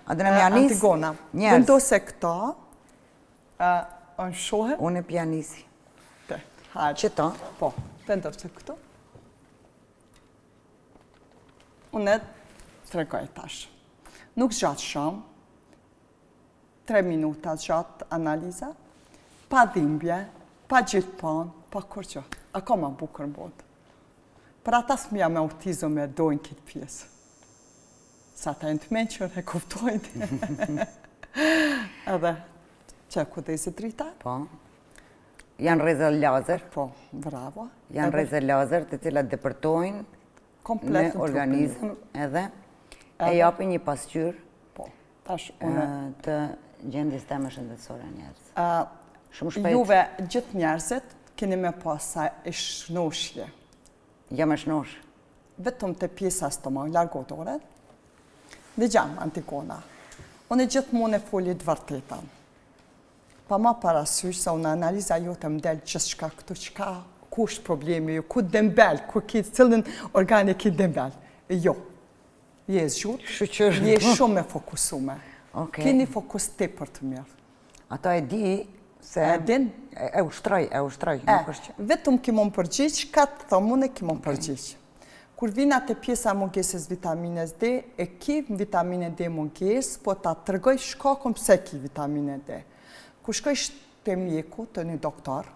Antigona. Vendo se këta, është shohe? Unë e pianisi. Qëta? Po, vendo se këtu. Unë të regoj tash. Nuk gjatë shumë, 3 minuta gjatë analiza, pa dhimbje, pa gjithpon, pa kur që. Ako ma bukër në botë. Për ata smija me autizëm e dojnë këtë pjesë. Sa ta e në të menqër e kuptojnë. Edhe, që ku dhe i drita? Po. Janë rreze lazer. Po, bravo. Janë rreze lazer të cilat depërtojnë në organizm edhe e japin një pasqyrë të gjendjes teme shëndetësore njerëz. Shumë shpejt. Juve gjithë njerëzit keni me pasa e shnoshje. Jam e shnosh. Vetëm të pjesa stomak, largotore. Dhe gjam, Antigona. Unë gjithmonë e folit vërtetën. Pa ma parasysh se unë analiza jote më delë gjithë shka këtu qka, ku është problemi ju, ku dëmbel, ku kitë cëllën organi kitë dëmbel. Jo, je zhjut, je shumë e fokusume. Keni fokus te për të mirë. Ata e di se... E ushtroj. Vetëm kimo më përgjith, ka të thomune kimo më përgjith. Kur vina të pjesa mungesës vitamines D, e ki vitamine D munges, po ta të tërgoj shkakon pse ki vitamine D. Kur shkoj të mjeku të një doktor,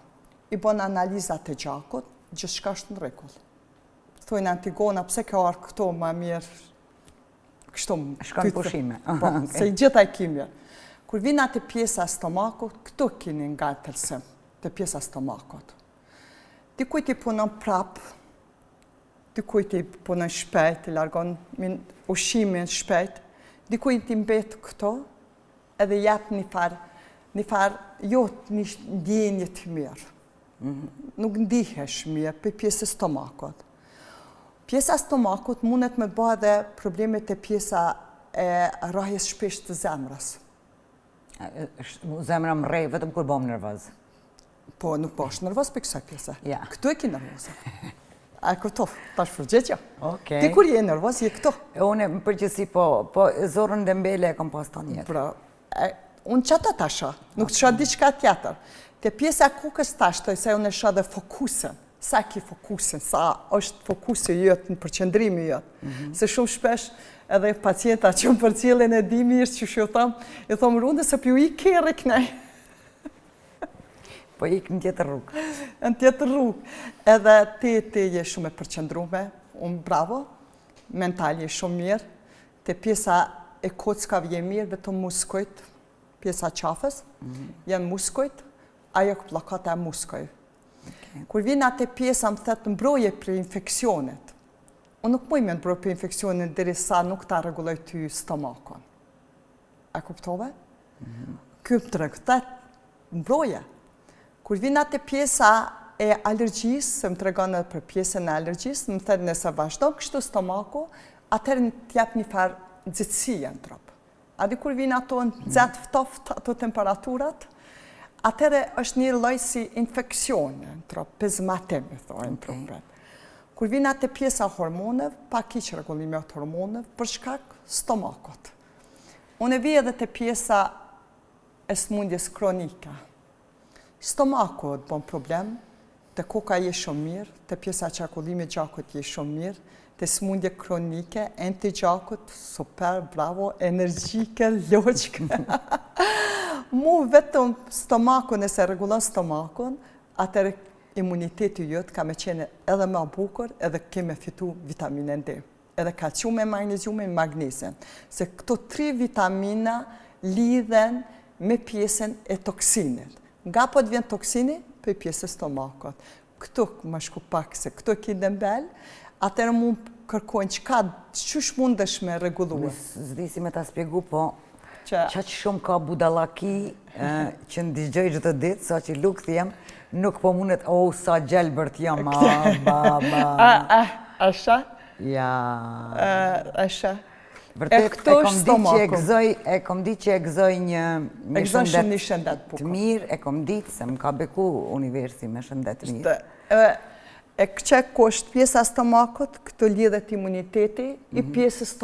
i bon analizat e gjakut, gjithë shka është në rekull. Thojnë Antigona, pse ka arë këto ma mirë, kështu më... Shkanë pushime. Se i gjitha i kimje. Kur vina të pjesa stomakut, këto kini nga tëlsim, të pjesa stomakut. Dikuj ti punon prap, dikuj ti punon shpejt, i largon ushimin shpejt, dikuj ti mbet këto, edhe jep një farë, jo një ndjenje të mirë. Nuk ndihesh mirë për pjesë stomakut. Pjesa stomakut mundet me bëha dhe problemet e pjesa e rrahjes shpesh të zemrës. Zemra më rej, vetëm kur bom nervoz. Po, nuk po është nervoz për kësaj pjese. Këtu e ki nervozë. A e këto, tash përgjeqja. Ti kur je nervoz, je këto. Unë më përgjësi, po, zorën Dembele e kom pas të njetë. Unë që të tasha, nuk të shë diqka tjetër. Te pjesa kukës tashtoj, se unë e shë dhe fokusën. Sa ki fokusën, sa është fokusë jëtë në përqendrimi jëtë. Se shumë shpesh edhe pacienta që më përcjellin e di mirë që shë thamë, e thomë runde se për ju i kere kënej. Po i në tjetër rrugë. Në tjetër rrugë. Edhe ti je shumë e përqendrume, unë bravo, mental je shumë mirë, te pjesa e kockave je mirë, vetëm muskojt, pjesa qafës, janë muskojt, ajo plakata e muskoj. Kur vina të pjesa më thetë mbroje për infekcionet, unë nuk mëj me nëbroj për infekcionet dheri sa nuk ta reguloj ty stomakon. A kuptove? Kjo të regëtet mbroje. Kur vina të pjesa e alergjisë, se më të regonë për pjesën e alergjisë, më thetë nëse vazhdo kështu stomako, atër në tjep një farë dzitësia në tropë. A di kur vina ato në zetë ftoft, ato temperaturat, atëre është një lloj si infekcione, pezmatemi, thojnë propret. Kur vina të pjesa hormonëv, pa kiq rregullime të hormonëv, për shkak stomakut. Unë e vi edhe të pjesa e smundjes kronika. Stomaku të bon problem, të koka je shumë mirë, të pjesa qarkullimit gjakut je shumë mirë, të smundje kronike, enti gjakut, super, bravo, energjike, logjike. Mu vetëm stomakun, nëse regulon stomakun, atër imuniteti jëtë ka me qene edhe me bukur, edhe keme fitu vitaminen D. Edhe kalciume, magneziume, magnezien. Se këto 3 vitamina lidhen me pjesën e toksinit. Nga po të vjen toksini, për pjesën stomakut. Këto më shku pak se këto ki dëmbel, atër mu kërkojnë qësh mundesh me reguluar. Zdi si me ta spjegu, po, që shumë ka budalaki që ndigjoj gjithë ditë, sa që lukë thjem, nuk po mundet, sa gjelbërt jam, Asha? Ja. Asha. Vërtet, e kom di që e gëzoj një shëndet të mirë, e kom ditë se më ka beku universi me shëndet mirë. E këqe ko është pjesa stomakut, këtë lidhet imuniteti, i pjesës